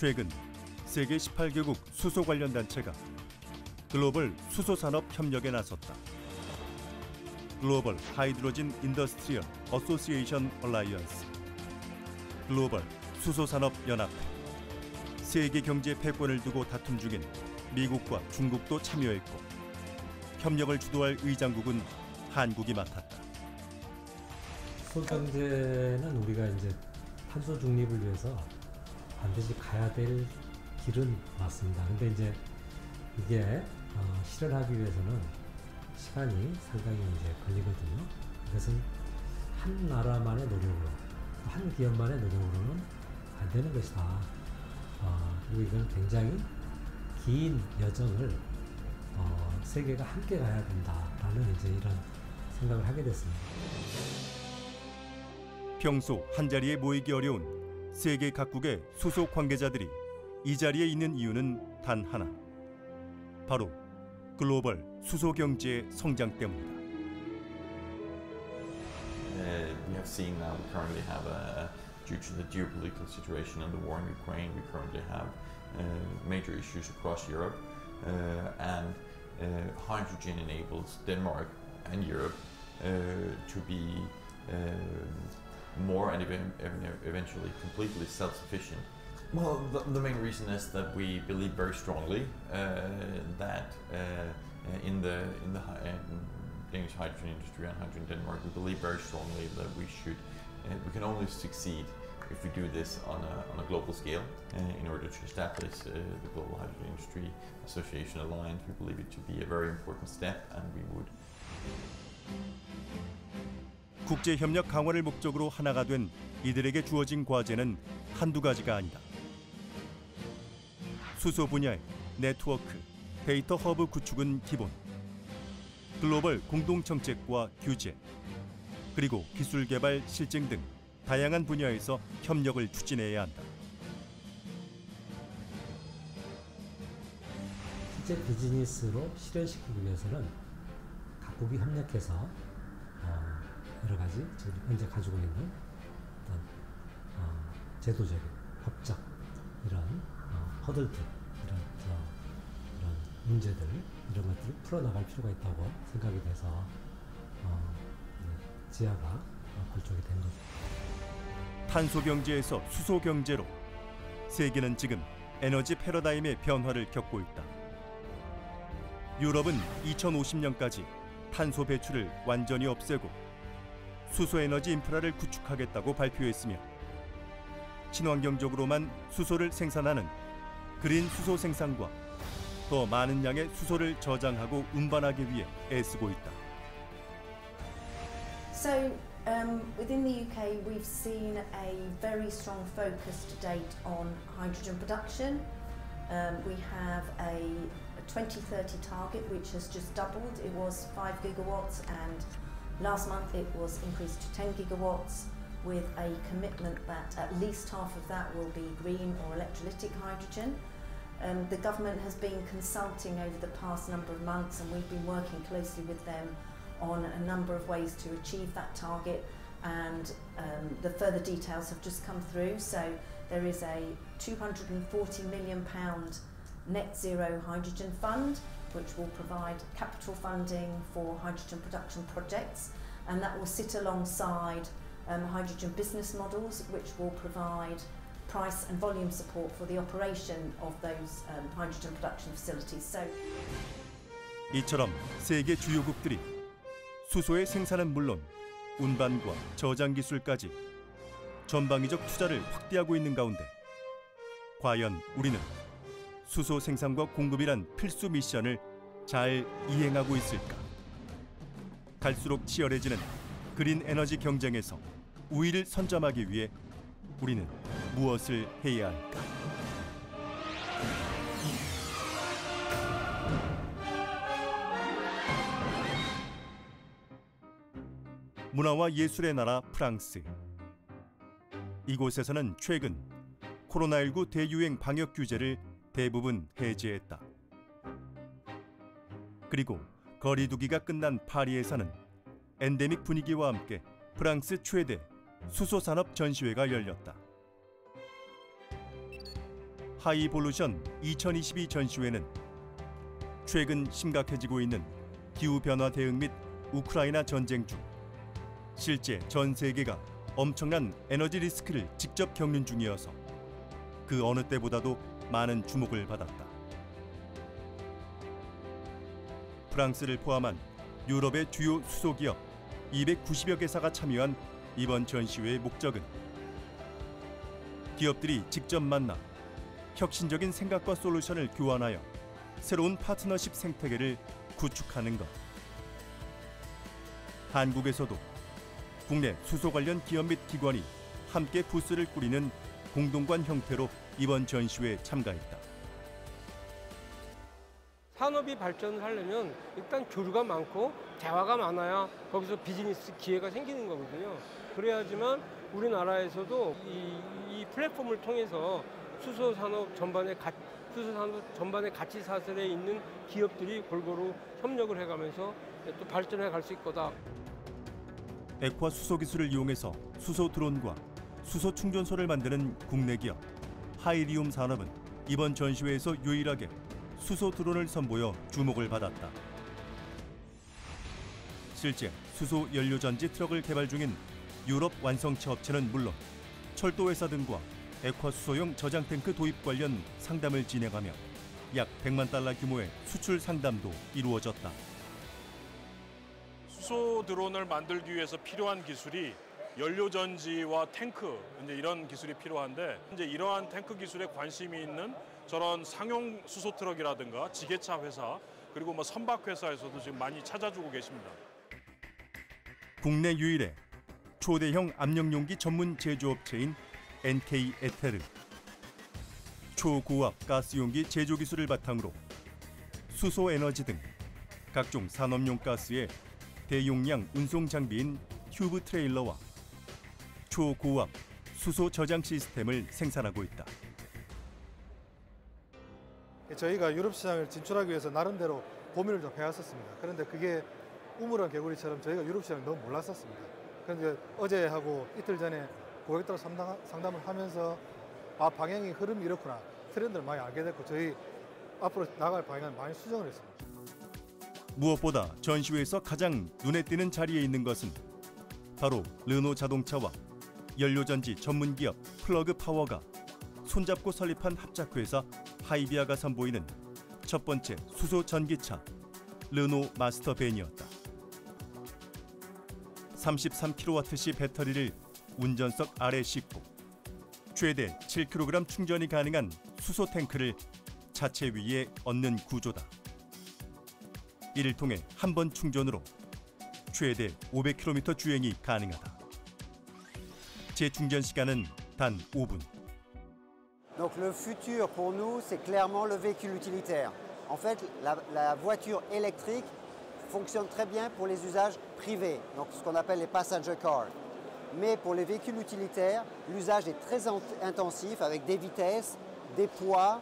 최근 세계 18개국 수소 관련 단체가 글로벌 수소산업 협력에 나섰다. 글로벌 하이드로진 인더스트리얼 어소시에이션 얼라이언스, 글로벌 수소산업 연합회, 세계 경제 패권을 두고 다툼 중인 미국과 중국도 참여했고 협력을 주도할 의장국은 한국이 맡았다. 수소 경제는 우리가 이제 탄소 중립을 위해서 반드시 가야 될 길은 맞습니다. 근데 이제 이게 실현하기 위해서는 시간이 상당히 이제 걸리거든요. 그것은 한 나라만의 노력으로, 한 기업만의 노력으로는 안 되는 것이다. 그리고 이건 굉장히 긴 여정을 세계가 함께 가야 된다라는 이제 이런 생각을 하게 됐습니다. 평소 한자리에 모이기 어려운 세계 각국의 수소 관계자들이 이 자리에 있는 이유는 단 하나, 바로 글로벌 수소 경제의 성장 때문이다. We have seen now we currently have, due to the geopolitical situation and the war in Ukraine, we currently have major issues across Europe, and hydrogen enables Denmark and Europe to be more and eventually completely self-sufficient. Well, the main reason is that we believe very strongly that in the Danish hydrogen industry and hydrogen Denmark, we believe very strongly that we can only succeed if we do this on a global scale. In order to establish the Global Hydrogen Industry Association Alliance, we believe it to be a very important step, and we would. 국제 협력 강화를 목적으로 하나가 된 이들에게 주어진 과제는 한두 가지가 아니다. 수소 분야의 네트워크, 데이터 허브 구축은 기본, 글로벌 공동 정책과 규제, 그리고 기술 개발, 실증 등 다양한 분야에서 협력을 추진해야 한다. 실제 비즈니스로 실현시키기 위해서는 각국이 협력해서 여러 가지 지금 현재 가지고 있는 어떤 제도적인, 법적 이런 허들들, 이런 문제들, 이런 것들을 풀어나갈 필요가 있다고 생각이 돼서 지하가 발족이 된 거죠. 탄소 경제에서 수소 경제로 세계는 지금 에너지 패러다임의 변화를 겪고 있다. 유럽은 2050년까지 탄소 배출을 완전히 없애고 수소 에너지 인프라를 구축하겠다고 발표했으며 친환경적으로만 수소를 생산하는 그린 수소 생산과 더 많은 양의 수소를 저장하고 운반하기 위해 애쓰고 있다. So within the UK we've seen a very strong focus to date on hydrogen production. We have a 2030 target which has just doubled. It was 5 gigawatts and last month it was increased to 10 gigawatts with a commitment that at least half of that will be green or electrolytic hydrogen. The government has been consulting over the past number of months and we've been working closely with them on a number of ways to achieve that target, and the further details have just come through. So there is a £240 million net zero hydrogen fund which will provide capital funding for hydrogen production projects, and that will sit alongside hydrogen business models which will provide price and volume support for the operation of those hydrogen production facilities. So 이처럼 세계 주요국들이 수소의 생산은 물론 운반과 저장 기술까지 전방위적 투자를 확대하고 있는 가운데 과연 우리는 수소 생산과 공급이란 필수 미션을 잘 이행하고 있을까? 갈수록 치열해지는 그린 에너지 경쟁에서 우위를 선점하기 위해 우리는 무엇을 해야 할까? 문화와 예술의 나라 프랑스. 이곳에서는 최근 코로나19 대유행 방역 규제를 대부분 해제했다. 그리고 거리두기가 끝난 파리에서는 엔데믹 분위기와 함께 프랑스 최대 수소산업 전시회가 열렸다. 하이볼루션 2022 전시회는 최근 심각해지고 있는 기후변화 대응 및 우크라이나 전쟁 중 실제 전 세계가 엄청난 에너지 리스크를 직접 겪는 중이어서 그 어느 때보다도 많은 주목을 받았다. 프랑스를 포함한 유럽의 주요 수소기업 290여 개사가 참여한 이번 전시회의 목적은 기업들이 직접 만나 혁신적인 생각과 솔루션을 교환하여 새로운 파트너십 생태계를 구축하는 것. 한국에서도 국내 수소 관련 기업 및 기관이 함께 부스를 꾸리는 공동관 형태로 이번 전시회에 참가했다. 산업이 발전을 하려면 일단 교류가 많고 대화가 많아야 거기서 비즈니스 기회가 생기는 거거든요. 그래야지만 우리나라에서도 이 플랫폼을 통해서 수소 산업 전반의 가치 사슬에 있는 기업들이 골고루 협력을 해가면서 또 발전해 갈 수 있을 거다. 액화 수소 기술을 이용해서 수소 드론과 수소 충전소를 만드는 국내 기업 하이리움 산업은 이번 전시회에서 유일하게 수소 드론을 선보여 주목을 받았다. 실제 수소 연료전지 트럭을 개발 중인 유럽 완성차 업체는 물론 철도회사 등과 액화 수소용 저장 탱크 도입 관련 상담을 진행하며 약 100만 달러 규모의 수출 상담도 이루어졌다. 수소 드론을 만들기 위해서 필요한 기술이 연료전지와 탱크, 이제 이런 기술이 필요한데, 이제 이러한 탱크 기술에 관심이 있는 저런 상용 수소 트럭이라든가 지게차 회사, 그리고 뭐 선박 회사에서도 지금 많이 찾아주고 계십니다. 국내 유일의 초대형 압력용기 전문 제조업체인 NK 에테르. 초고압 가스용기 제조 기술을 바탕으로 수소 에너지 등 각종 산업용 가스의 대용량 운송 장비인 튜브 트레일러와 초고압 수소 저장 시스템을 생산하고 있다. 저희가 유럽 시장을 진출하기 위해서 나름대로 고민을 좀 해왔었습니다. 그런데 그게 우물안 개구리처럼 저희가 유럽 시장을 너무 몰랐었습니다. 그런데 어제하고 이틀 전에 고객들 상담을 하면서 방향이 흐름이 이렇구나, 트렌드를 많이 알게 됐고 저희 앞으로 나갈 방향을 많이 수정을 했습니다. 무엇보다 전시회에서 가장 눈에 띄는 자리에 있는 것은 바로 르노 자동차와 연료전지 전문기업 플러그 파워가 손잡고 설립한 합작회사 하이비아가 선보이는 첫 번째 수소 전기차 르노 마스터밴이었다. 33kWc 배터리를 운전석 아래 싣고 최대 7kg 충전이 가능한 수소 탱크를 차체 위에 얹는 구조다. 이를 통해 한 번 충전으로 최대 500km 주행이 가능하다. 재충전 시간은 단 5분. Donc le futur pour nous, c'est clairement le véhicule utilitaire. En fait, la voiture électrique fonctionne très bien pour les usages privés, donc ce qu'on appelle les passenger cars. Mais pour les véhicules utilitaires, l'usage est très intensif avec des vitesses, des poids,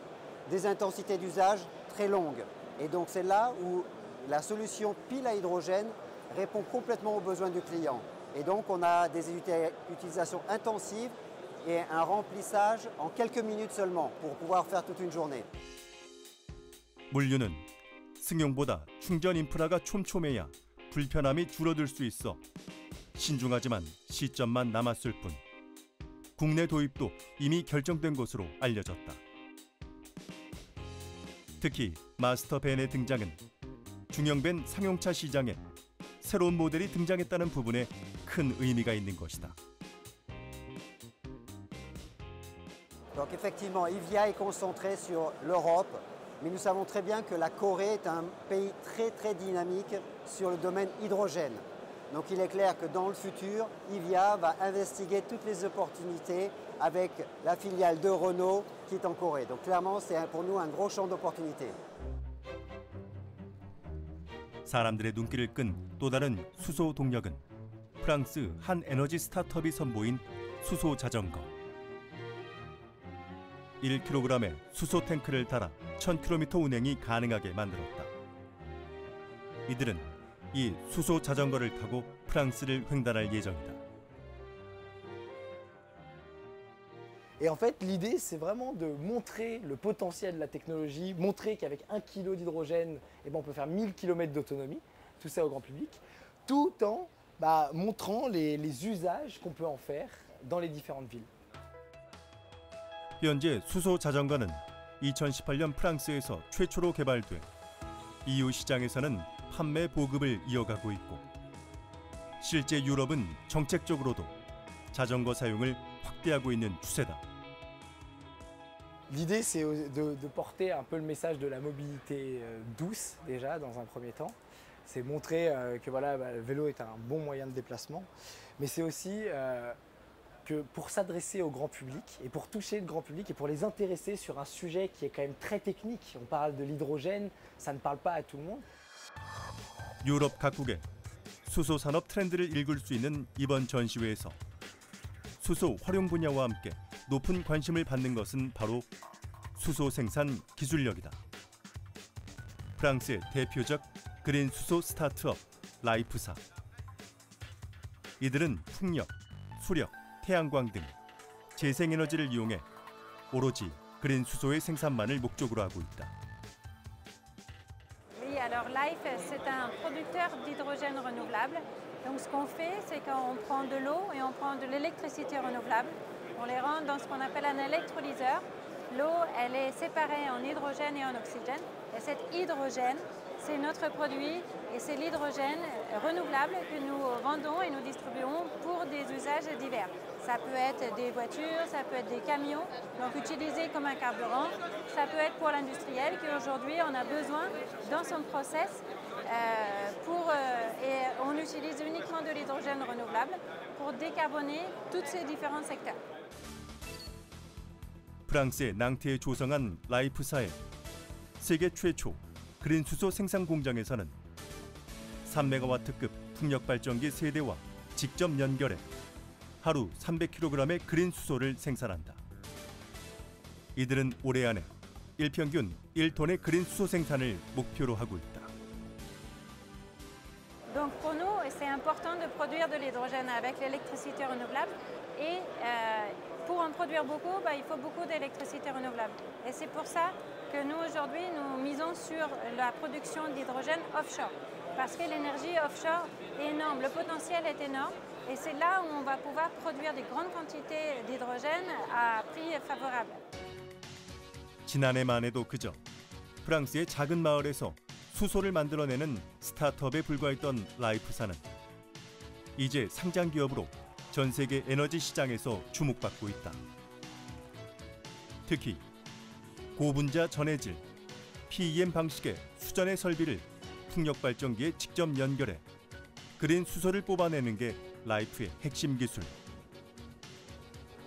des intensités d'usage très longues. Et donc c'est là où la solution pile à hydrogène répond complètement aux besoins du client. Et donc on a des utilisations intensives et un remplissage en quelques minutes seulement pour pouvoir faire toute une journée. 물류는 승용보다 충전 인프라가 촘촘해야 불편함이 줄어들 수 있어 신중하지만 시점만 남았을 뿐 국내 도입도 이미 결정된 것으로 알려졌다. 특히 마스터밴의 등장은 중형밴 상용차 시장에 새로운 모델이 등장했다는 부분에 큰 의미가 있는 것이다. Donc effectivement, IVIA est concentré sur l'Europe, mais nous savons très bien que la Corée est un pays très dynamique sur le domaine hydrogène. Donc il est clair que dans le futur, IVIA va investiguer toutes les opportunités avec la filiale de Renault qui est en Corée. Donc clairement, c'est pour nous un gros champ d'opportunités. 사람들의 눈길을 끈 또 다른 수소 동력은 프랑스 한 에너지 스타트업이 선보인 수소 자전거. 1kg의 수소 탱크를 달아 1000km 운행이 가능하게 만들었다. 이들은 이 수소 자전거를 타고 프랑스를 횡단할 예정이다. Et en fait, l'idée, c'est vraiment de montrer le potentiel de la technologie, montrer qu'avec 1 kg d'hydrogène, on peut faire 1000 km d'autonomie, tout ça au grand public, tout en montrant les usages qu'on peut en faire dans les différentes villes. 현재 수소 자전거는 2018년 프랑스에서 최초로 개발돼 EU 시장에서는 판매 보급을 이어가고 있고 실제 유럽은 정책적으로도 자전거 사용을 확대하고 있는 추세다. L'idée, c'est de porter un peu le message de la mobilité douce, déjà, dans un premier temps. C'est montrer que voilà, le vélo est un bon moyen de déplacement. Mais c'est aussi que pour s'adresser au grand public, et pour toucher le grand public, et pour les intéresser sur un sujet qui est quand même très technique, on parle de l'hydrogène, ça ne parle pas à tout le monde. 유럽 각국의 수소 산업 트렌드를 읽을 수 있는 이번 전시회에서 수소 활용 분야와 함께 높은 관심을 받는 것은 바로 수소 생산 기술력이다. 프랑스의 대표적 그린 수소 스타트업 라이프사. 이들은 풍력, 수력, 태양광 등 재생에너지를 이용해 오로지 그린 수소의 생산만을 목적으로 하고 있다. Oui, alors Life, c'est un producteur d'hydrogène renouvelable. Donc ce qu'on fait, c'est qu'on prend de l'eau et on prend de l'électricité renouvelable. On les rend dans ce qu'on appelle un électrolyseur. L'eau, elle est séparée en hydrogène et en oxygène. Et cet hydrogène, c'est notre produit et c'est l'hydrogène renouvelable que nous vendons et nous distribuons pour des usages divers. Ça peut être des voitures, ça peut être des camions, donc utilisé comme un carburant. Ça peut être pour l'industriel qui aujourd'hui en a besoin dans son process et on utilise uniquement de l'hydrogène renouvelable pour décarboner tous ces différents secteurs. 프랑스의 낭테에 조성한 라이프사의 세계 최초 그린 수소 생산 공장에서는 3메가와트급 풍력 발전기 3대와 직접 연결해 하루 300kg의 그린 수소를 생산한다. 이들은 올해 안에 일평균 1톤의 그린 수소 생산을 목표로 하고 있다. Donc pour nous, c'est important de produire de l'hydrogène avec l'électricité renouvelable et pour en produire beaucoup, il faut beaucoup d'électricité renouvelable. Et c'est pour ça que nous aujourd'hui, nous misons sur la production d'hydrogène offshore. Parce que l'énergie offshore est énorme, le potentiel est énorme et c'est là où on va pouvoir produire des grandes quantités d'hydrogène à prix favorable. 지난해만 해도 그저 프랑스의 작은 마을에서 수소를 만들어내는 스타트업에 불과했던 라이프사는 이제 상장 기업으로 전 세계 에너지 시장에서 주목받고 있다. 특히 고분자 전해질, PEM 방식의 수전의 설비를 풍력 발전기에 직접 연결해 그린 수소를 뽑아내는 게 라이프의 핵심 기술.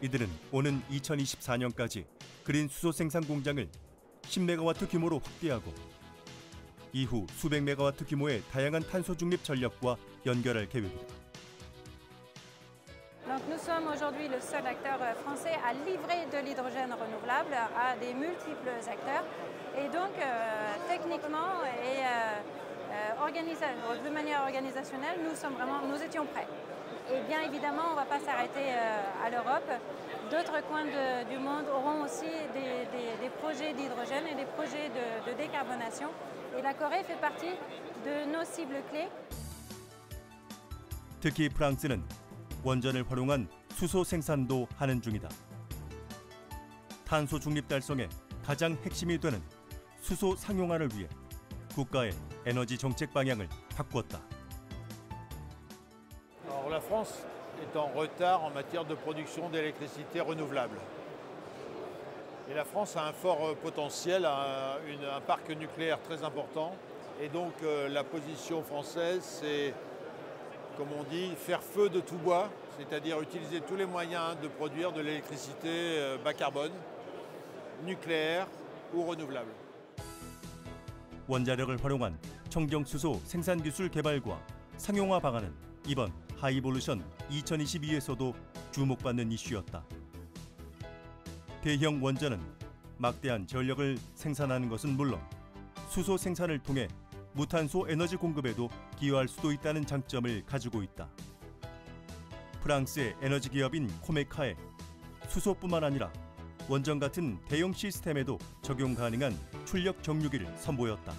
이들은 오는 2024년까지 그린 수소 생산 공장을 10메가와트 규모로 확대하고 이후 수백 메가와트 규모의 다양한 탄소 중립 전력과 연결할 계획이다. Donc nous sommes aujourd'hui le seul acteur français à livrer de l'hydrogène renouvelable à des multiples acteurs. Et donc techniquement et de manière organisationnelle, nous étions prêts. Et bien évidemment, on ne va pas s'arrêter à l'Europe. D'autres coins du monde auront aussi des projets d'hydrogène et des projets de décarbonation. Et la Corée fait partie de nos cibles clés. 특히 프랑스는 원전을 활용한 수소 생산도 하는 중이다. 탄소 중립 달성의 가장 핵심이 되는 수소 상용화를 위해 국가의 에너지 정책 방향을 바꾸었다. Alors, la France est en retard en matière de production d'électricité renouvelable. Et la France a un fort potentiel, un parc nucléaire très important. Et donc la position française, c'est, comme on dit, faire feu de tout bois, c'est-à-dire utiliser tous les moyens de produire de l'électricité bas carbone, nucléaire ou renouvelable. 원자력을 활용한 청정수소 생산기술 개발과 상용화 방안은 이번 하이볼루션 2022에서도 주목받는 이슈였다. 대형 원전은 막대한 전력을 생산하는 것은 물론 수소 생산을 통해 무탄소 에너지 공급에도 기여할 수도 있다는 장점을 가지고 있다. 프랑스의 에너지 기업인 코메카에 수소뿐만 아니라 원전 같은 대형 시스템에도 적용 가능한 출력 정류기를 선보였다.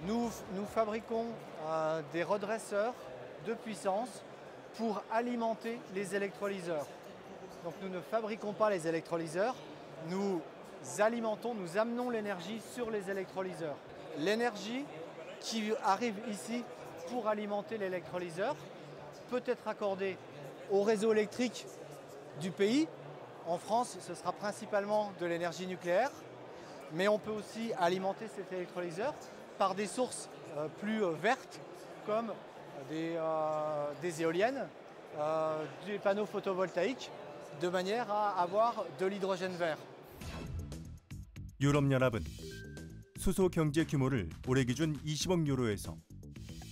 Nous fabriquons des redresseurs de puissance pour alimenter les électrolyseurs. Donc nous ne fabriquons pas les électrolyseurs, nous alimentons, nous amenons l'énergie sur les électrolyseurs. L'énergie qui arrive ici pour alimenter l'électrolyseur peut être accordée au réseau électrique du pays. En France, ce sera principalement de l'énergie nucléaire, mais on peut aussi alimenter cet électrolyseur par des sources plus vertes, comme des éoliennes, des panneaux photovoltaïques, de manière à avoir de l'hydrogène vert. 유럽연합은 수소 경제 규모를 올해 기준 20억 유로에서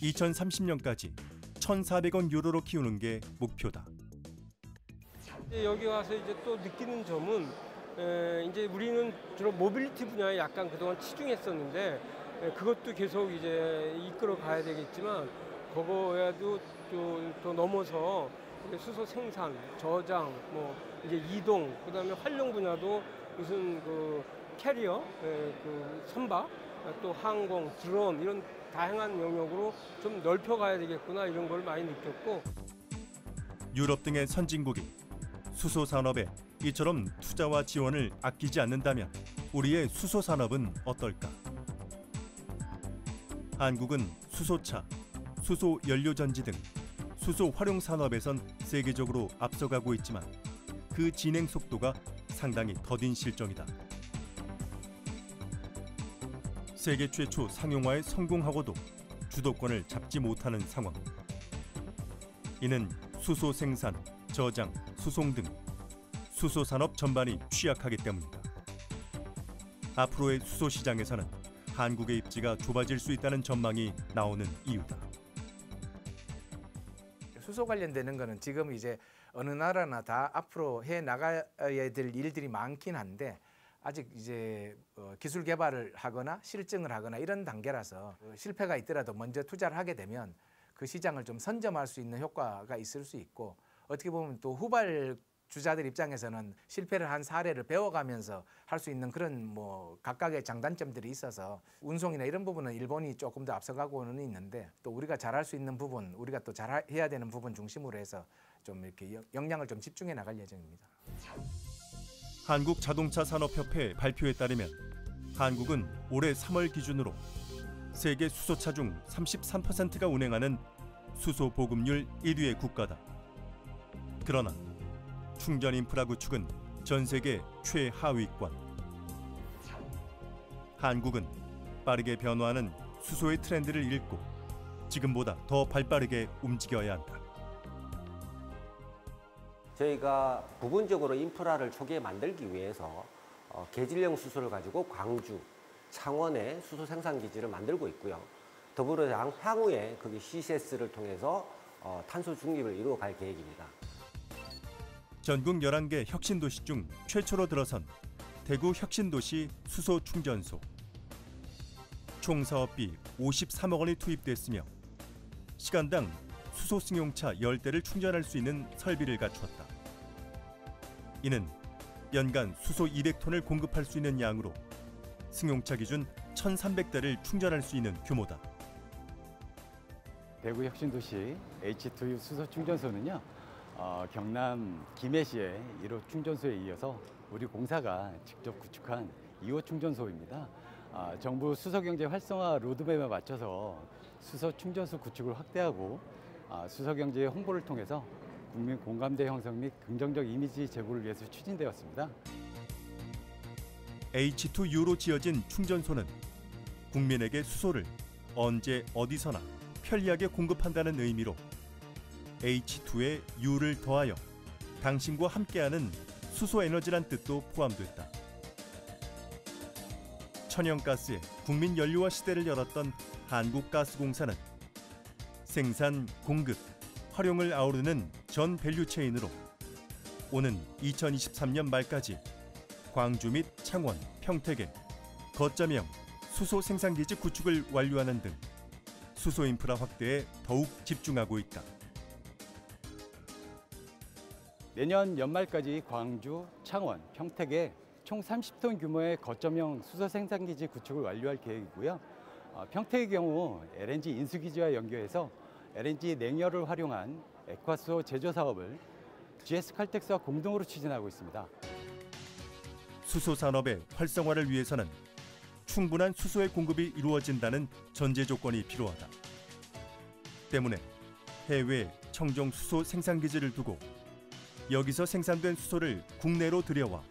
2030년까지 1,400억 유로로 키우는 게 목표다. 여기 와서 이제 또 느끼는 점은 이제 우리는 주로 모빌리티 분야에 약간 그동안 치중했었는데 그것도 계속 이제 이끌어 가야 되겠지만 그거에도 또 넘어서 수소 생산, 저장, 뭐 이제 이동, 그다음에 활용 분야도 무슨 그 캐리어, 그 선박, 또 항공, 드론 이런 다양한 영역으로 좀 넓혀가야 되겠구나 이런 걸 많이 느꼈고. 유럽 등의 선진국이 수소 산업에 이처럼 투자와 지원을 아끼지 않는다면 우리의 수소 산업은 어떨까? 한국은 수소차, 수소 연료전지 등 수소 활용 산업에선 세계적으로 앞서가고 있지만 그 진행 속도가 상당히 더딘 실정이다. 세계 최초 상용화에 성공하고도 주도권을 잡지 못하는 상황. 이는 수소 생산, 저장, 수송 등 수소 산업 전반이 취약하기 때문이다. 앞으로의 수소 시장에서는 한국의 입지가 좁아질 수 있다는 전망이 나오는 이유다. 수소 관련되는 거는 지금 이제 어느 나라나 다 앞으로 해 나가야 될 일들이 많긴 한데 아직 이제 기술 개발을 하거나 실증을 하거나 이런 단계라서 실패가 있더라도 먼저 투자를 하게 되면 그 시장을 좀 선점할 수 있는 효과가 있을 수 있고 어떻게 보면 또 후발 주자들 입장에서는 실패를 한 사례를 배워가면서 할 수 있는 그런 뭐 각각의 장단점들이 있어서 운송이나 이런 부분은 일본이 조금 더 앞서가고는 있는데 또 우리가 잘할 수 있는 부분, 우리가 또 잘해야 되는 부분 중심으로 해서 좀 이렇게 역량을 좀 집중해 나갈 예정입니다. 한국자동차산업협회 발표에 따르면 한국은 올해 3월 기준으로 세계 수소차 중 33%가 운행하는 수소 보급률 1위의 국가다. 그러나 충전 인프라 구축은 전 세계 최하위권. 한국은 빠르게 변화하는 수소의 트렌드를 읽고 지금보다 더 발빠르게 움직여야 한다. 저희가 부분적으로 인프라를 초기에 만들기 위해서 계질형 수소를 가지고 광주, 창원에 수소 생산 기지를 만들고 있고요. 더불어 향후에 거기 CCS를 통해서 탄소 중립을 이루어 갈 계획입니다. 전국 11개 혁신도시 중 최초로 들어선 대구 혁신도시 수소 충전소. 총 사업비 53억 원이 투입됐으며 시간당 수소 승용차 10대를 충전할 수 있는 설비를 갖추었다. 이는 연간 수소 200톤을 공급할 수 있는 양으로 승용차 기준 1,300대를 충전할 수 있는 규모다. 대구 혁신도시 H2U 수소 충전소는요. 경남 김해시의 1호 충전소에 이어서 우리 공사가 직접 구축한 2호 충전소입니다. 정부 수소경제 활성화 로드맵에 맞춰서 수소 충전소 구축을 확대하고 수소경제의 홍보를 통해서 국민 공감대 형성 및 긍정적 이미지 제고를 위해서 추진되었습니다. H2U로 지어진 충전소는 국민에게 수소를 언제 어디서나 편리하게 공급한다는 의미로 H2에 U를 더하여 당신과 함께하는 수소에너지란 뜻도 포함됐다. 천연가스의 국민 연료화 시대를 열었던 한국가스공사는 생산, 공급, 활용을 아우르는 전 밸류체인으로 오는 2023년 말까지 광주 및 창원, 평택에 거점형 수소 생산기지 구축을 완료하는 등 수소 인프라 확대에 더욱 집중하고 있다. 내년 연말까지 광주, 창원, 평택에 총 30톤 규모의 거점형 수소 생산기지 구축을 완료할 계획이고요. 평택의 경우 LNG 인수기지와 연계해서 LNG 냉열을 활용한 액화수소 제조 사업을 GS칼텍스와 공동으로 추진하고 있습니다. 수소 산업의 활성화를 위해서는 충분한 수소의 공급이 이루어진다는 전제 조건이 필요하다. 때문에 해외에 청정 수소 생산기지를 두고 여기서 생산된 수소를 국내로 들여와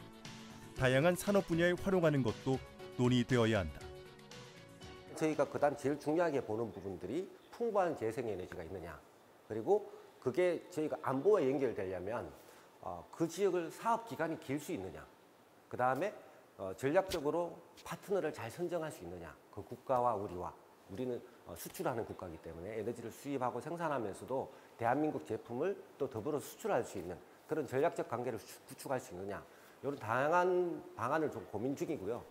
다양한 산업 분야에 활용하는 것도 논의되어야 한다. 저희가 그다음 제일 중요하게 보는 부분들이 풍부한 재생에너지가 있느냐, 그리고 그게 저희가 안보와 연결되려면 그 지역을 사업 기간이 길 수 있느냐, 그 다음에 전략적으로 파트너를 잘 선정할 수 있느냐, 그 국가와 우리는 수출하는 국가이기 때문에 에너지를 수입하고 생산하면서도 대한민국 제품을 또 더불어 수출할 수 있는 그런 전략적 관계를 구축할 수 있느냐, 이런 다양한 방안을 좀 고민 중이고요.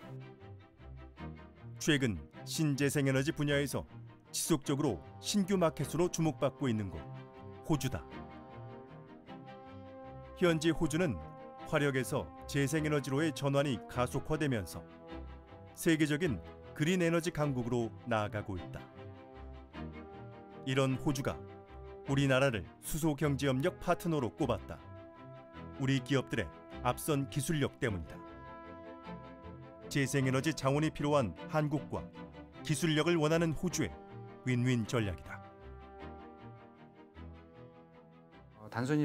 최근 신재생에너지 분야에서 지속적으로 신규 마켓으로 주목받고 있는 곳, 호주다. 현재 호주는 화력에서 재생에너지로의 전환이 가속화되면서 세계적인 그린 에너지 강국으로 나아가고 있다. 이런 호주가 우리나라를 수소 경제협력 파트너로 꼽았다. 우리 기업들의 앞선 기술력 때문이다. 재생에너지 자원이 필요한 한국과 기술력을 원하는 호주의 윈윈 전략이다. 단순히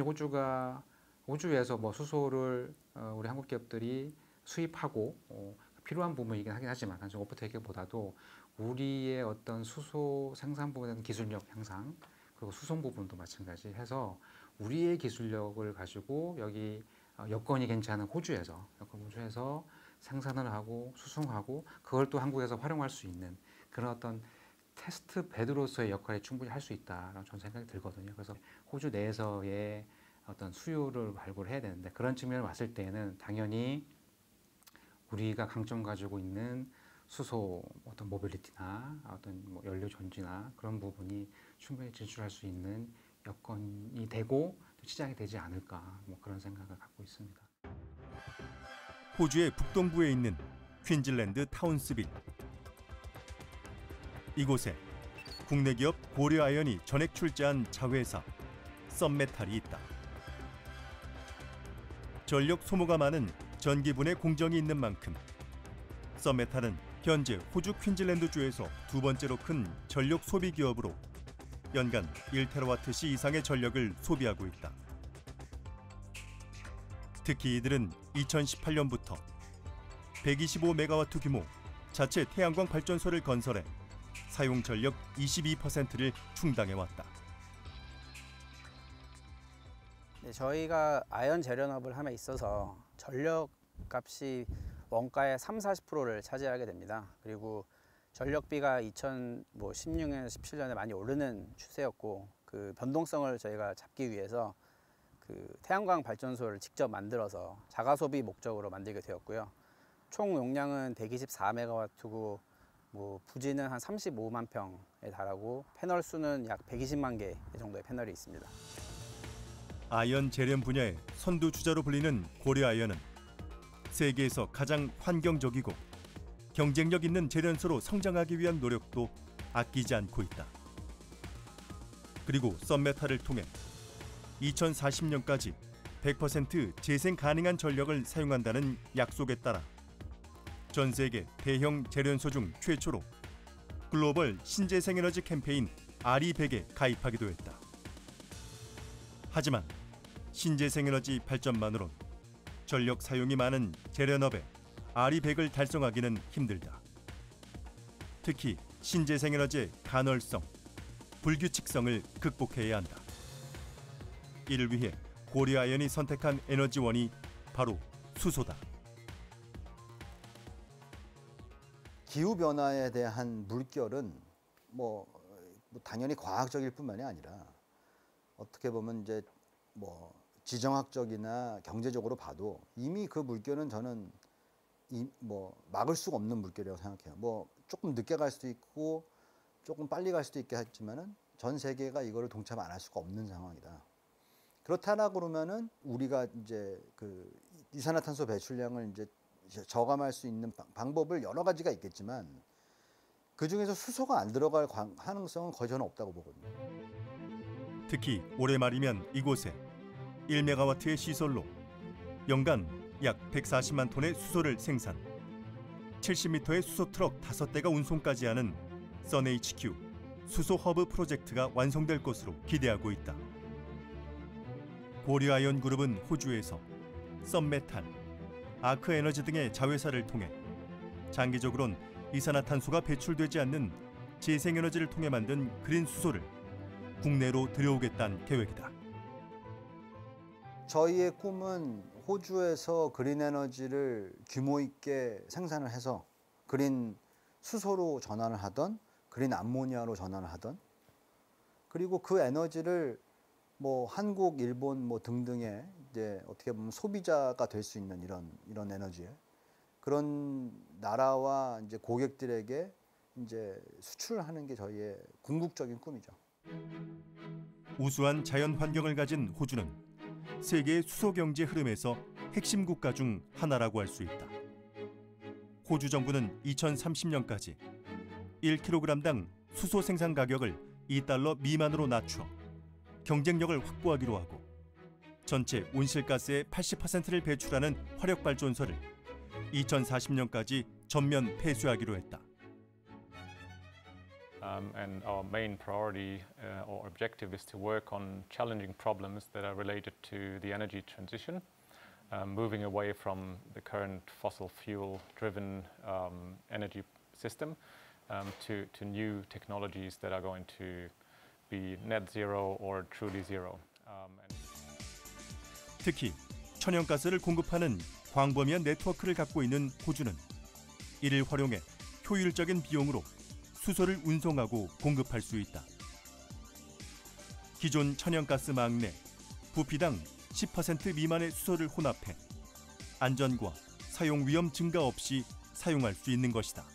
호주에서 수소를 우리 한국 기업들이 수입하고 필요한 부분이긴 하긴 하지만 단순히 오프테이크보다도 우리의 어떤 수소 생산 부분에 대한 기술력 향상, 그리고 수송 부분도 마찬가지 해서 우리의 기술력을 가지고 여기 여건이 괜찮은 호주에서 생산을 하고 수송하고 그걸 또 한국에서 활용할 수 있는 그런 어떤 테스트 베드로서의 역할을 충분히 할 수 있다라는 저는 생각이 들거든요. 그래서 호주 내에서의 어떤 수요를 발굴해야 되는데, 그런 측면을 봤을 때는 당연히 우리가 강점 가지고 있는 수소 어떤 모빌리티나 어떤 연료 전지나 그런 부분이 충분히 진출할 수 있는 여건이 되고 시장이 되지 않을까, 그런 생각을 갖고 있습니다. 호주의 북동부에 있는 퀸즐랜드 타운스빌. 이곳에 국내 기업 고려아연이 전액 출자한 자회사 썸메탈이 있다. 전력 소모가 많은 전기분해 공정이 있는 만큼 썸메탈은 현재 호주 퀸즐랜드주에서 두 번째로 큰 전력 소비 기업으로 연간 1테라와트시 이상의 전력을 소비하고 있다. 특히 이들은 2018년부터 125메가와트 규모 자체 태양광 발전소를 건설해 사용 전력 22%를 충당해왔다. 네, 저희가 아연 재련업을 함에 있어서 전력 값이 원가의 30-40%를 차지하게 됩니다. 그리고 전력비가 2016년, 17년에 많이 오르는 추세였고, 그 변동성을 저희가 잡기 위해서 그 태양광 발전소를 직접 만들어서 자가소비 목적으로 만들게 되었고요. 총 용량은 124메가와트고 부지는 한 35만 평에 달하고 패널 수는 약 120만 개 정도의 패널이 있습니다. 아연 재련 분야의 선두주자로 불리는 고려아연은 세계에서 가장 환경적이고 경쟁력 있는 재련소로 성장하기 위한 노력도 아끼지 않고 있다. 그리고 썸메탈을 통해 2040년까지 100% 재생 가능한 전력을 사용한다는 약속에 따라 전 세계 대형 재련소 중 최초로 글로벌 신재생에너지 캠페인 RE100에 가입하기도 했다. 하지만 신재생에너지 발전만으론 전력 사용이 많은 재련업에 RE100을 달성하기는 힘들다. 특히 신재생에너지의 간헐성, 불규칙성을 극복해야 한다. 이를 위해 고려아연이 선택한 에너지원이 바로 수소다. 기후변화에 대한 물결은 당연히 과학적일 뿐만이 아니라 어떻게 보면 이제 지정학적이나 경제적으로 봐도 이미 그 물결은 저는 막을 수가 없는 물결이라고 생각해요. 조금 늦게 갈 수도 있고 조금 빨리 갈 수도 있겠지만은 전 세계가 이거를 동참 안 할 수가 없는 상황이다. 그렇다라 그러면은 우리가 이제 그 이산화탄소 배출량을 이제 저감할 수 있는 방법을 여러 가지가 있겠지만 그 중에서 수소가 안 들어갈 가능성은 거의 저는 없다고 보거든요. 특히 올해 말이면 이곳에 1메가와트의 시설로 연간 약 140만 톤의 수소를 생산, 70m의 수소 트럭 5대가 운송까지 하는 선HQ 수소 허브 프로젝트가 완성될 것으로 기대하고 있다. 고려아연 그룹은 호주에서 썬메탈, 아크에너지 등의 자회사를 통해 장기적으론 이산화탄소가 배출되지 않는 재생에너지를 통해 만든 그린 수소를 국내로 들여오겠다는 계획이다. 저희의 꿈은 호주에서 그린 에너지를 규모 있게 생산을 해서 그린 수소로 전환을 하던 그린 암모니아로 전환을 하던 그리고 그 에너지를 뭐 한국, 일본 뭐 등등의 이제 어떻게 보면 소비자가 될 수 있는 이런 에너지에 그런 나라와 이제 고객들에게 이제 수출하는 게 저희의 궁극적인 꿈이죠. 우수한 자연 환경을 가진 호주는 세계의 수소 경제 흐름에서 핵심 국가 중 하나라고 할 수 있다. 호주 정부는 2030년까지 1kg당 수소 생산 가격을 $2 미만으로 낮춰 경쟁력을 확보하기로 하고 전체 온실가스의 80%를 배출하는 화력발전소를 2040년까지 전면 폐쇄하기로 했다. And our main priority or objective is to work on challenging problems that are related to the energy transition, moving away from the current fossil fuel-driven energy system to new technologies that are going to be net zero or truly zero. 특히 천연가스를 공급하는 광범위한 네트워크를 갖고 있는 호주는 이를 활용해 효율적인 비용으로 수소를 운송하고 공급할 수 있다. 기존 천연가스망 내 부피당 10% 미만의 수소를 혼합해 안전과 사용 위험 증가 없이 사용할 수 있는 것이다.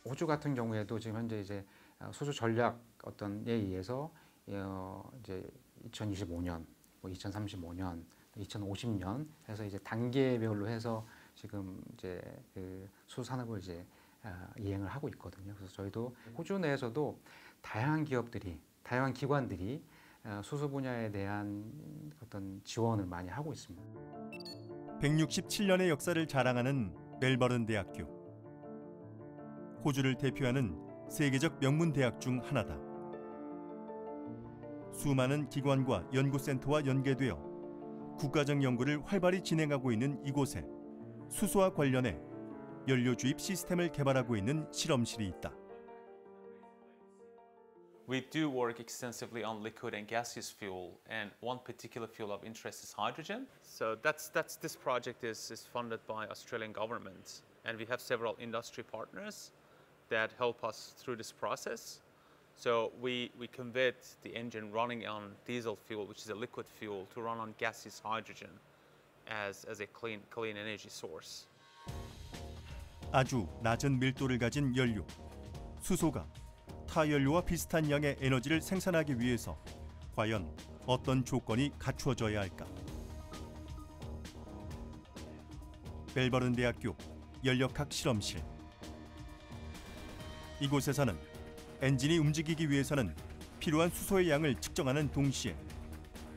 호주 같은 경우에도 지금 현재 이제 수소 전략 어떤에 의해서 이제 2025년, 뭐 2035년, 2050년 해서 이제 단계별로 해서 지금 이제 그 수소 산업을 이제 이행을 하고 있거든요. 그래서 저희도 호주 내에서도 다양한 기업들이, 다양한 기관들이 수소 분야에 대한 어떤 지원을 많이 하고 있습니다. 167년의 역사를 자랑하는 멜버른 대학교. 호주를 대표하는 세계적 명문 대학 중 하나다. 수많은 기관과 연구센터와 연계되어 국가적 연구를 활발히 진행하고 있는 이곳에 수소와 관련해 연료 주입 시스템을 개발하고 있는 실험실이 있다. We do work extensively on liquid and gaseous fuel, and one particular fuel of interest is hydrogen. So this project is funded by Australian government, and we have several industry partners that help us through this process. So we convert the engine running on diesel fuel, which is a liquid fuel, to run on gaseous hydrogen as a clean energy source. 아주 낮은 밀도를 가진 연료, 수소가 타 연료와 비슷한 양의 에너지를 생산하기 위해서 과연 어떤 조건이 갖추어져야 할까? 멜버른 대학교 연력학 실험실. 이곳에서는 엔진이 움직이기 위해서는 필요한 수소의 양을 측정하는 동시에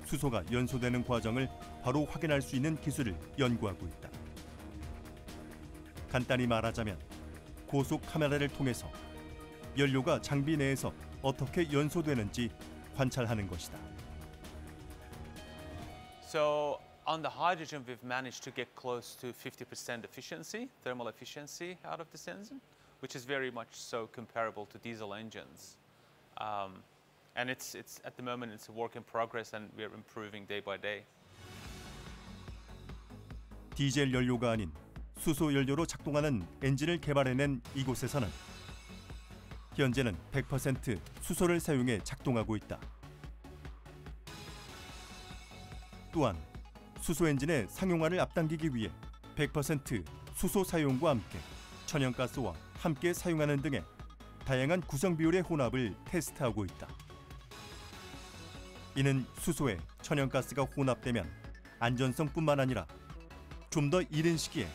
수소가 연소되는 과정을 바로 확인할 수 있는 기술을 연구하고 있다. 간단히 말하자면 고속 카메라를 통해서 연료가 장비 내에서 어떻게 연소되는지 관찰하는 것이다. So on the hydrogen, we've managed to get close to 50% efficiency, thermal efficiency out of this engine, which is very much so comparable to diesel engines. And it's at the moment it's a work in progress, and we're improving day by day. 디젤 연료가 아닌 수소 연료로 작동하는 엔진을 개발해낸 이곳에서는 현재는 100% 수소를 사용해 작동하고 있다. 또한 수소 엔진의 상용화를 앞당기기 위해 100% 수소 사용과 함께 천연가스와 함께 사용하는 등의 다양한 구성 비율의 혼합을 테스트하고 있다. 이는 수소에 천연가스가 혼합되면 안전성뿐만 아니라 좀 더 이른 시기에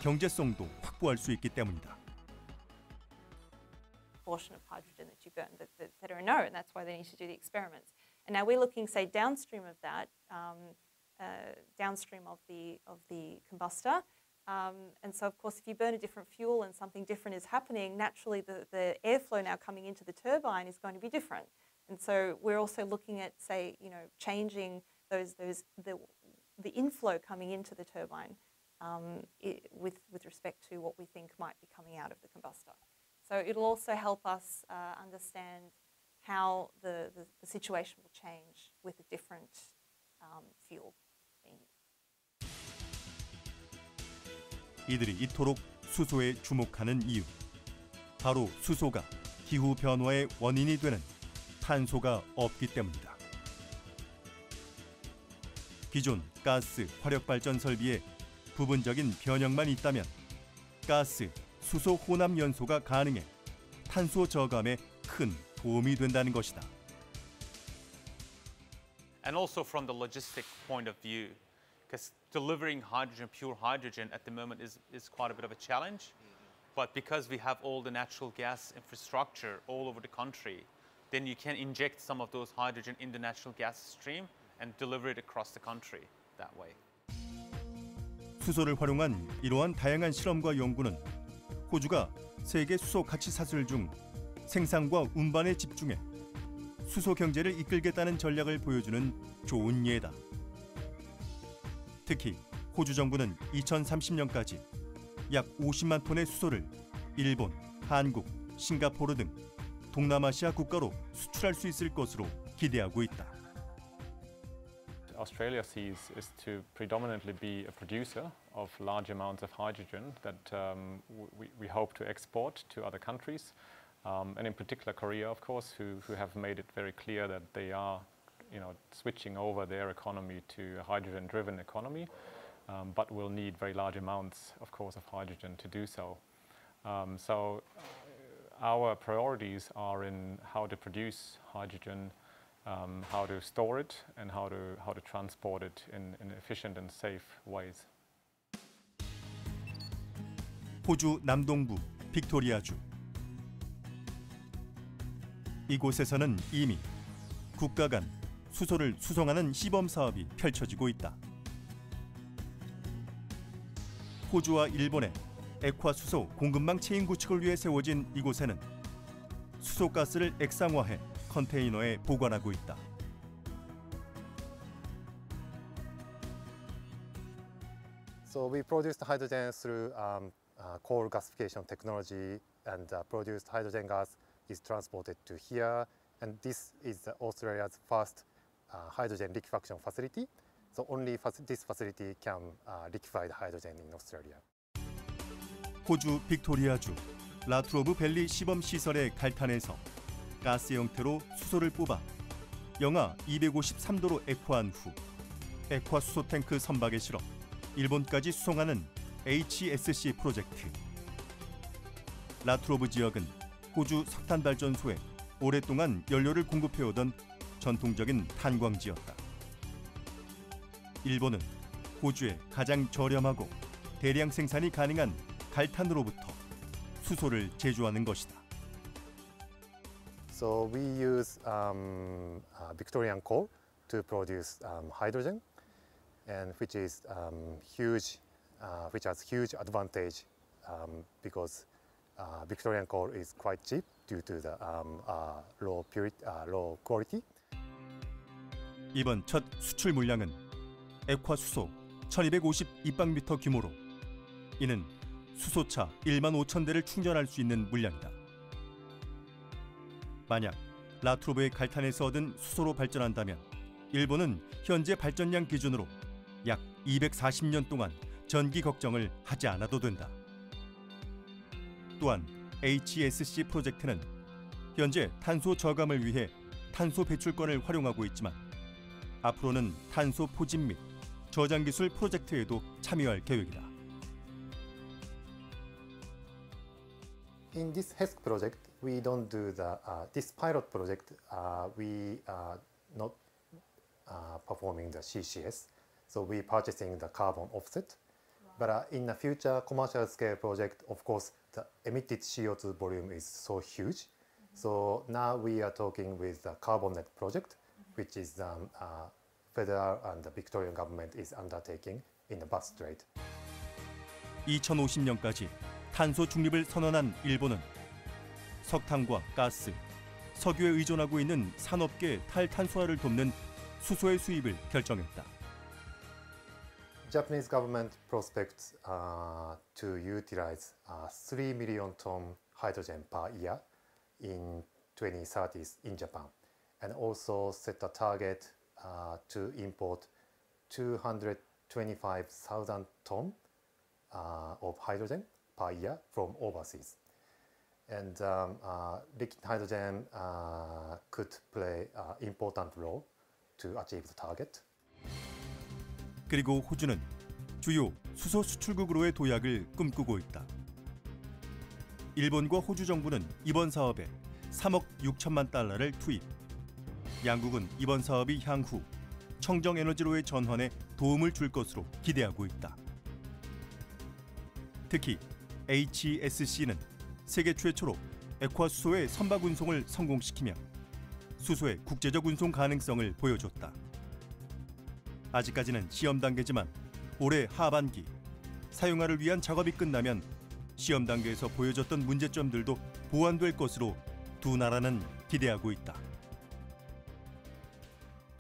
경제성도 확보할 수 있기 때문이다. Portion of hydrogen that you burn that are inert, and that's why they need to do the experiments. And now we're looking, say, downstream of that, downstream of the combustor. And so, of course, if you burn a different fuel and something different is happening, naturally the airflow now coming into the turbine is going to be different. And so we're also looking at, say, changing the inflow coming into the turbine with respect to what we think might be coming out of the combustor. So it'll also help us understand how the situation will change with a different fuel being used. 이들이 이토록 수소에 주목하는 이유, 바로 수소가 기후 변화의 원인이 되는 탄소가 없기 때문이다. 기존 가스, 화력발전 설비에 부분적인 변형만 있다면 가스, 수소 혼합 연소가 가능해 탄소 저감에 큰 도움이 된다는 것이다. And also from the logistic point of view, because delivering hydrogen, pure hydrogen at the moment is quite a bit of a challenge. But because we have all the natural gas infrastructure all over the country, then you can inject some of those hydrogen in the natural gas stream and deliver it across the country that way. 수소를 활용한 이러한 다양한 실험과 연구는 호주가 세계 수소 가치 사슬 중 생산과 운반에 집중해 수소 경제를 이끌겠다는 전략을 보여주는 좋은 예다. 특히 호주 정부는 2030년까지 약 50만 톤의 수소를 일본, 한국, 싱가포르 등 동남아시아 국가로 수출할 수 있을 것으로 기대하고 있다. Australia sees is to predominantly be a producer of large amounts of hydrogen that we hope to export to other countries, and in particular Korea, of course, who have made it very clear that they are, switching over their economy to a hydrogen-driven economy, but will need very large amounts, of course, of hydrogen to do so. So our priorities are in how to produce hydrogen, how to store it, and how to transport it in efficient and safe ways. 호주 남동부 빅토리아주. 이곳에서는 이미 국가 간 수소를 수송하는 시범 사업이 펼쳐지고 있다. 호주와 일본의 액화 수소 공급망 체인 구축을 위해 세워진 이곳에는 수소가스를 액상화해 컨테이너에 보관하고 있다. So we produced hydrogen through coal gasification technology, and produced hydrogen gas is transported to here. And this is Australia's first hydrogen liquefaction facility. So only this facility can liquefy the hydrogen in Australia. 호주 빅토리아주 라트로브 밸리 시범 시설의 갈탄에서 가스 형태로 수소를 뽑아 영하 253도로 액화한 후 액화 수소 탱크 선박에 실어 일본까지 수송하는 HSC 프로젝트. 라트로브 지역은 호주 석탄 발전소에 오랫동안 연료를 공급해오던 전통적인 탄광지였다. 일본은 호주에 가장 저렴하고 대량 생산이 가능한 갈탄으로부터 수소를 제조하는 것이다. So we use Victorian coal to produce hydrogen, and which is which has huge advantage because Victorian coal is quite cheap due to the low quality. 이번 첫 수출 물량은 액화 수소 1250 입방미터 규모로 이는 수소차 1만 5천 대를 충전할 수 있는 물량이다. 만약 라트로브의 갈탄에서 얻은 수소로 발전한다면 일본은 현재 발전량 기준으로 약 240년 동안 전기 걱정을 하지 않아도 된다. 또한 HSC 프로젝트는 현재 탄소 저감을 위해 탄소 배출권을 활용하고 있지만 앞으로는 탄소 포집 및 저장 기술 프로젝트에도 참여할 계획이다. In this HESC project, we don't do this pilot project. We not performing the CCS. So we purchasing the carbon offset. But in the future commercial scale project, of course, the emitted CO2 volume is so huge. So now we are talking with the CarbonNet project, which is federal and the Victorian government is undertaking in the Bass Strait. 2050년까지 탄소 중립을 선언한 일본은 석탄과 가스, 석유에 의존하고 있는 산업계 탈탄소화를 돕는 수소의 수입을 결정했다. Japanese government prospects to utilize 3 million ton hydrogen per year in 2030s in Japan, and also set a target to import 225,000 ton of hydrogen per year from overseas. And liquid hydrogen could play an important role to achieve the target. 그리고 호주는 주요 수소 수출국으로의 도약을 꿈꾸고 있다. 일본과 호주 정부는 이번 사업에 3억 6천만 달러를 투입. 양국은 이번 사업이 향후 청정 에너지로의 전환에 도움을 줄 것으로 기대하고 있다. 특히 HESC는 세계 최초로 액화 수소의 선박 운송을 성공시키며 수소의 국제적 운송 가능성을 보여줬다. 아직까지는 시험 단계지만 올해 하반기 사용화를 위한 작업이 끝나면 시험 단계에서 보여줬던 문제점들도 보완될 것으로 두 나라는 기대하고 있다.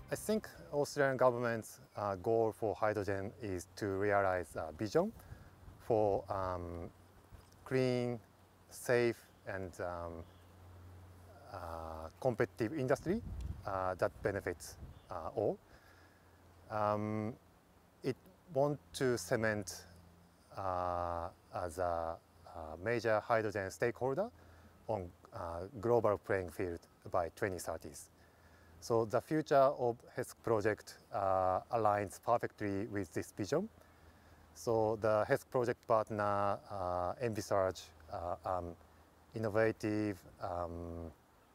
I think Australian government's goal for hydrogen is to realize a vision for clean, safe, and competitive industry that benefits all. It wants to cement as a major hydrogen stakeholder on global playing field by 2030s. So the future of HESC project aligns perfectly with this vision. So the HESC project partner envisage innovative,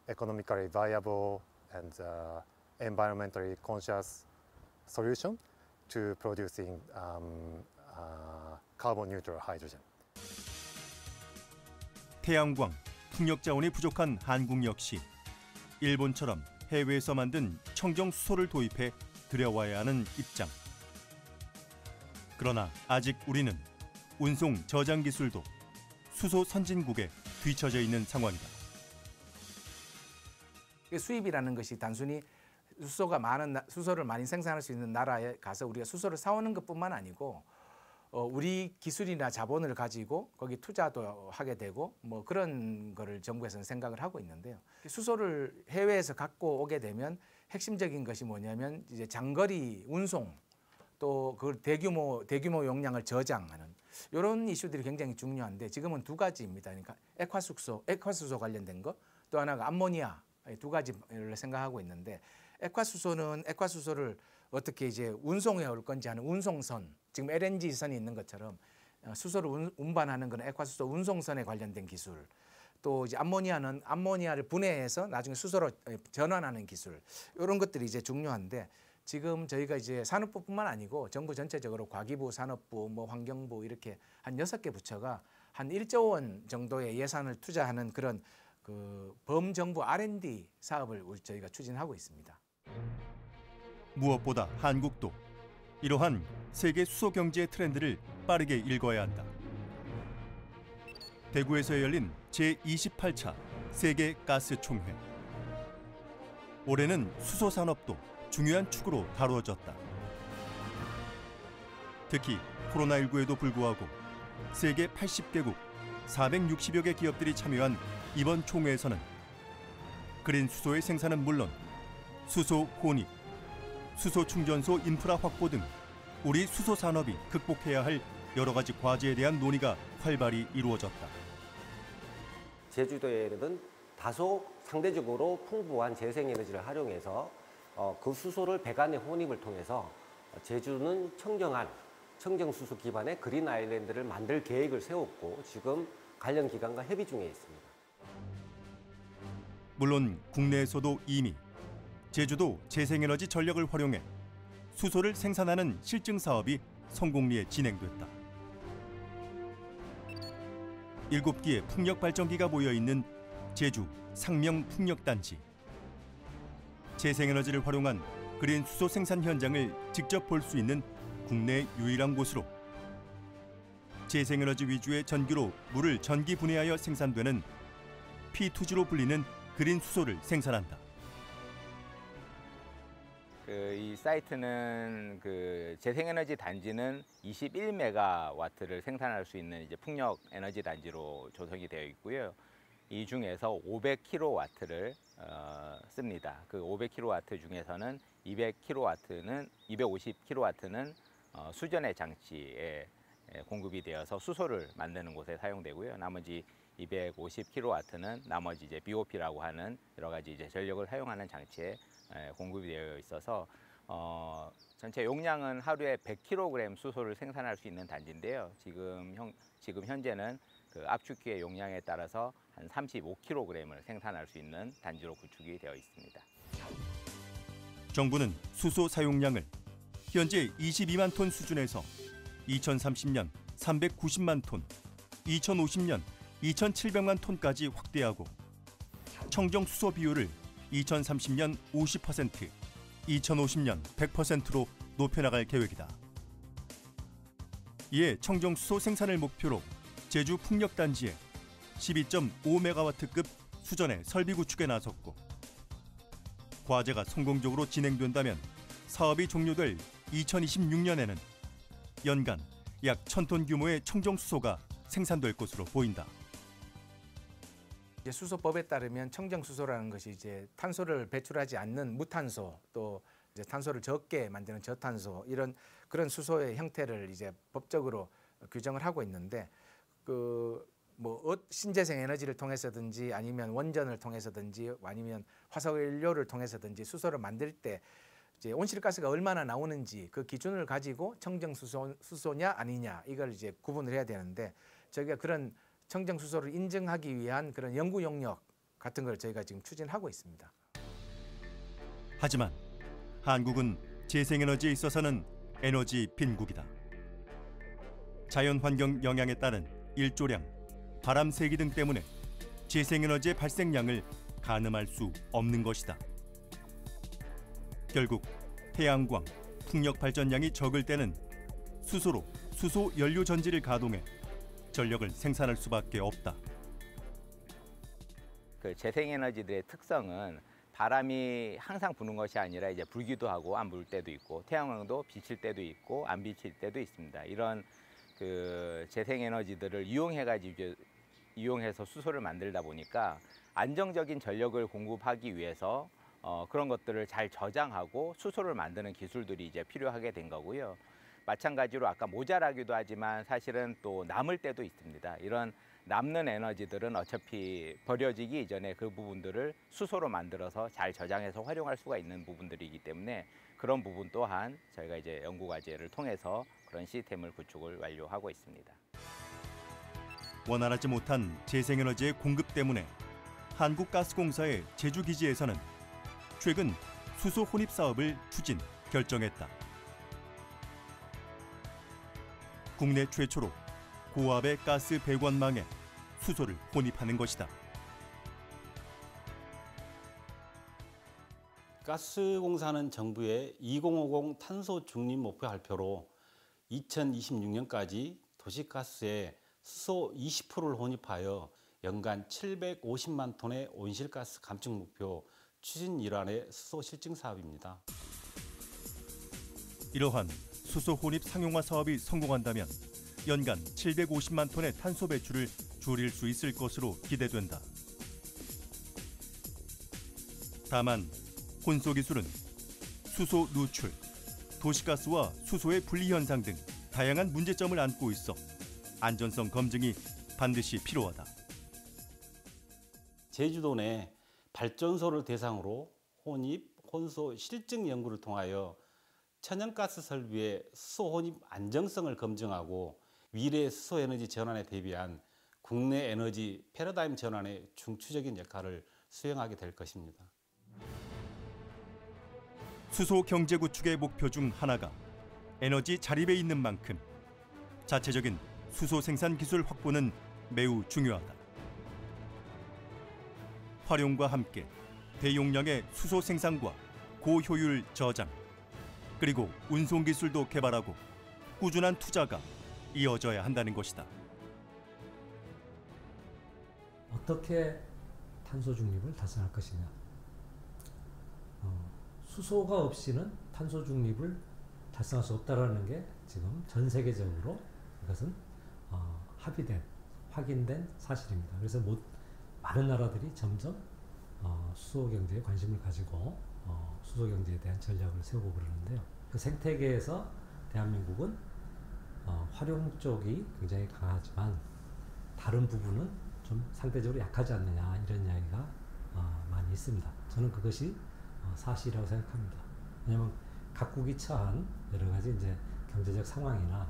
economically viable, and environmentally conscious solution to producing carbon-neutral hydrogen. 태양광, 풍력 자원이 부족한 한국 역시 일본처럼 해외에서 만든 청정 수소를 도입해 들여와야 하는 입장. 그러나 아직 우리는 운송 저장 기술도 수소 선진국에 뒤처져 있는 상황이다. 수입이라는 것이 단순히 수소를 많이 생산할 수 있는 나라에 가서 우리가 수소를 사오는 것뿐만 아니고 우리 기술이나 자본을 가지고 거기 투자도 하게 되고 뭐 그런 거를 정부에서는 생각을 하고 있는데요. 수소를 해외에서 갖고 오게 되면 핵심적인 것이 뭐냐면 이제 장거리 운송 또 그 대규모 용량을 저장하는 이런 이슈들이 굉장히 중요한데 지금은 두 가지입니다. 그러니까 액화수소 관련된 거, 또 하나가 암모니아 두 가지를 생각하고 있는데 액화수소를 어떻게 이제 운송해 올 건지 하는 운송선, 지금 LNG 선이 있는 것처럼 수소를 운반하는 그런 액화수소 운송선에 관련된 기술, 또 이제 암모니아를 분해해서 나중에 수소로 전환하는 기술, 이런 것들이 이제 중요한데 지금 저희가 이제 산업부뿐만 아니고 정부 전체적으로 과기부, 산업부, 뭐 환경부 이렇게 한 6개 부처가 한 1조 원 정도의 예산을 투자하는 그런 그 범정부 R&D 사업을 저희가 추진하고 있습니다. 무엇보다 한국도 이러한 세계 수소 경제의 트렌드를 빠르게 읽어야 한다. 대구에서 열린 제28차 세계 가스 총회. 올해는 수소 산업도 중요한 축으로 다루어졌다. 특히 코로나19에도 불구하고 세계 80개국 460여 개 기업들이 참여한 이번 총회에서는 그린 수소의 생산은 물론 수소 혼입, 수소 충전소 인프라 확보 등 우리 수소 산업이 극복해야 할 여러 가지 과제에 대한 논의가 활발히 이루어졌다. 제주도에는 다소 상대적으로 풍부한 재생에너지를 활용해서 그 수소를 배관의 혼입을 통해서 제주는 청정 수소 기반의 그린 아일랜드를 만들 계획을 세웠고 지금 관련 기관과 협의 중에 있습니다. 물론 국내에서도 이미 제주도 재생에너지 전력을 활용해 수소를 생산하는 실증 사업이 성공리에 진행됐다. 7기의 풍력 발전기가 모여 있는 제주 상명 풍력단지. 재생에너지를 활용한 그린 수소 생산 현장을 직접 볼 수 있는 국내 유일한 곳으로 재생에너지 위주의 전기로 물을 전기 분해하여 생산되는 P2G로 불리는 그린 수소를 생산한다. 이 사이트는 재생에너지 단지는 21메가와트를 생산할 수 있는 이제 풍력 에너지 단지로 조성이 되어 있고요. 이 중에서 500kW를 씁니다. 그 500kW 중에서는 250kW는 수전의 장치에 공급이 되어서 수소를 만드는 곳에 사용되고요. 나머지 250kW는 나머지 이제 BOP라고 하는 여러 가지 이제 전력을 사용하는 장치에 공급이 되어 있어서 전체 용량은 하루에 100kg 수소를 생산할 수 있는 단지인데요. 지금 현재는 그 압축기의 용량에 따라서 한 35kg을 생산할 수 있는 단지로 구축이 되어 있습니다. 정부는 수소 사용량을 현재 22만 톤 수준에서 2030년 390만 톤, 2050년 2,700만 톤까지 확대하고 청정 수소 비율을 2030년 50%, 2050년 100%로 높여나갈 계획이다. 이에 청정 수소 생산을 목표로 제주 풍력단지에 12.5메가와트급 수전의 설비 구축에 나섰고 과제가 성공적으로 진행된다면 사업이 종료될 2026년에는 연간 약 1,000톤 규모의 청정 수소가 생산될 것으로 보인다. 이제 수소법에 따르면 청정 수소라는 것이 이제 탄소를 배출하지 않는 무탄소, 또 이제 탄소를 적게 만드는 저탄소, 이런 그런 수소의 형태를 이제 법적으로 규정을 하고 있는데 신재생 에너지를 통해서든지 아니면 원전을 통해서든지 아니면 화석연료를 통해서든지 수소를 만들 때 이제 온실가스가 얼마나 나오는지 그 기준을 가지고 청정 수소냐 아니냐 이걸 이제 구분을 해야 되는데 저희가 그런 청정 수소를 인증하기 위한 그런 연구 용역 같은 걸 저희가 지금 추진하고 있습니다. 하지만 한국은 재생에너지에 있어서는 에너지 빈국이다. 자연환경 영향에 따른 일조량, 바람 세기 등 때문에 재생에너지의 발생량을 가늠할 수 없는 것이다. 결국 태양광, 풍력 발전량이 적을 때는 수소로 수소 연료 전지를 가동해 전력을 생산할 수밖에 없다. 그 재생에너지들의 특성은 바람이 항상 부는 것이 아니라 이제 불기도 하고 안 불 때도 있고 태양광도 비칠 때도 있고 안 비칠 때도 있습니다. 이런 그 재생에너지들을 이용해서 수소를 만들다 보니까 안정적인 전력을 공급하기 위해서 그런 것들을 잘 저장하고 수소를 만드는 기술들이 이제 필요하게 된 거고요. 마찬가지로 아까 모자라기도 하지만 사실은 또 남을 때도 있습니다. 이런 남는 에너지들은 어차피 버려지기 이전에 그 부분들을 수소로 만들어서 잘 저장해서 활용할 수가 있는 부분들이기 때문에 그런 부분 또한 저희가 이제 연구과제를 통해서 그런 시스템을 구축을 완료하고 있습니다. 원활하지 못한 재생에너지의 공급 때문에 한국가스공사의 제주기지에서는 최근 수소 혼입 사업을 추진 결정했다. 국내 최초로 고압의 가스 배관망에 수소를 혼입하는 것이다. 가스공사는 정부의 2050 탄소 중립 목표 발표로 2026년까지 도시가스에 수소 20%를 혼입하여 연간 750만 톤의 온실가스 감축 목표 추진 일환의 수소 실증 사업입니다. 이러한 수소 혼입 상용화 사업이 성공한다면 연간 750만 톤의 탄소 배출을 줄일 수 있을 것으로 기대된다. 다만 혼소 기술은 수소 누출, 도시가스와 수소의 분리 현상 등 다양한 문제점을 안고 있어 안전성 검증이 반드시 필요하다. 제주도 내 발전소를 대상으로 혼입, 혼소 실증 연구를 통하여 천연가스 설비의 수소 혼입 안정성을 검증하고 미래 수소 에너지 전환에 대비한 국내 에너지 패러다임 전환의 중추적인 역할을 수행하게 될 것입니다. 수소 경제 구축의 목표 중 하나가 에너지 자립에 있는 만큼 자체적인 수소 생산 기술 확보는 매우 중요하다. 활용과 함께 대용량의 수소 생산과 고효율 저장, 그리고 운송 기술도 개발하고 꾸준한 투자가 이어져야 한다는 것이다. 어떻게 탄소 중립을 달성할 것이냐. 수소가 없이는 탄소 중립을 달성할 수 없다라는 게 지금 전 세계적으로 이것은 합의된, 확인된 사실입니다. 그래서 많은 나라들이 점점 수소 경제에 관심을 가지고 수소 경제에 대한 전략을 세우고 그러는데요. 그 생태계에서 대한민국은 활용 쪽이 굉장히 강하지만 다른 부분은 좀 상대적으로 약하지 않느냐, 이런 이야기가 많이 있습니다. 저는 그것이 사실이라고 생각합니다. 왜냐하면 각국이 처한 여러 가지 이제 경제적 상황이나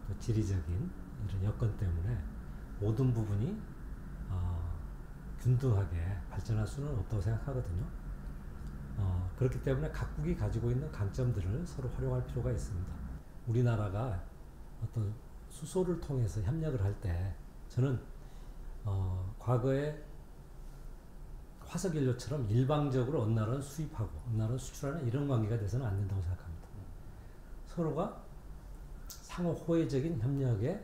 또 지리적인 이런 여건 때문에 모든 부분이 균등하게 발전할 수는 없다고 생각하거든요. 그렇기 때문에 각국이 가지고 있는 강점들을 서로 활용할 필요가 있습니다. 우리나라가 어떤 수소를 통해서 협력을 할 때 저는 과거에 화석연료처럼 일방적으로 어느 나라는 수입하고 어느 나라는 수출하는 이런 관계가 돼서는 안 된다고 생각합니다. 서로가 상호 호혜적인 협력의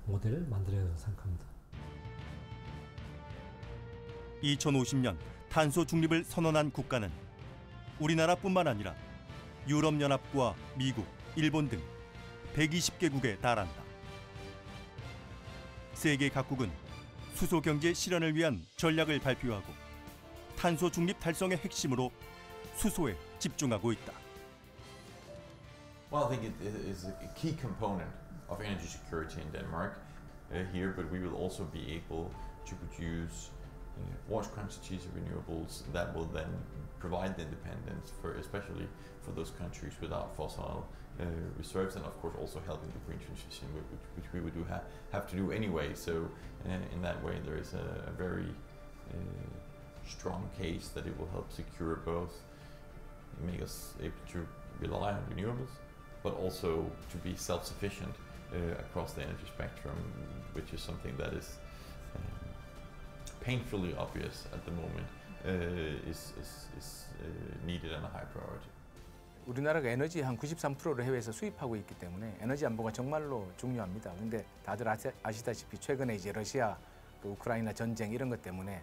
모델을 만들어야 된다고 생각합니다. 2050년 탄소 중립을 선언한 국가는 우리나라뿐만 아니라 유럽연합과 미국, 일본 등 120개국에 달한다. 세계 각국은 수소 경제 실현을 위한 전략을 발표하고 탄소 중립 달성의 핵심으로 수소에 집중하고 있다. Well, I think it is a key component of energy security in Denmark here, but we will also be able to produce large quantities of renewables that will then provide the independence for, especially for those countries without fossil reserves, and of course also helping the green transition, which we would have to do anyway. So in that way, there is a very strong case that it will help secure both, make us able to rely on renewables, but also to be self-sufficient across the energy spectrum, which is something that is painfully obvious at the moment, is needed and a high priority. 우리나라가 에너지 한 93%를 해외에서 수입하고 있기 때문에 에너지 안보가 정말로 중요합니다. 근데 다들 아시다시피 최근에 이제 러시아, 또 우크라이나 전쟁 이런 것 때문에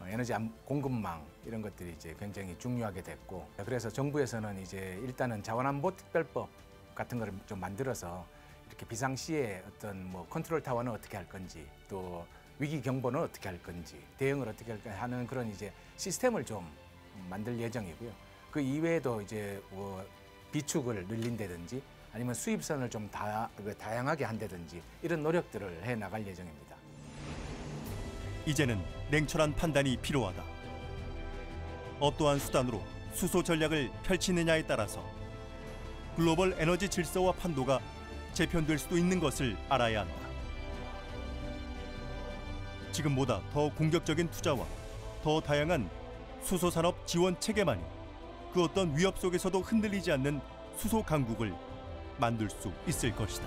에너지 공급망 이런 것들이 이제 굉장히 중요하게 됐고, 그래서 정부에서는 이제 일단은 자원안보 특별법 같은 거를 좀 만들어서 이렇게 비상시에 어떤 뭐 컨트롤 타워는 어떻게 할 건지, 또 위기 경보는 어떻게 할 건지, 대응을 어떻게 할까 하는 그런 이제 시스템을 좀 만들 예정이고요. 그 이외에도 이제 뭐 비축을 늘린다든지 아니면 수입선을 좀 다양하게 한다든지 이런 노력들을 해 나갈 예정입니다. 이제는 냉철한 판단이 필요하다. 어떠한 수단으로 수소 전략을 펼치느냐에 따라서 글로벌 에너지 질서와 판도가 재편될 수도 있는 것을 알아야 한다. 지금보다 더 공격적인 투자와 더 다양한 수소 산업 지원 체계만이 그 어떤 위협 속에서도 흔들리지 않는 수소 강국을 만들 수 있을 것이다.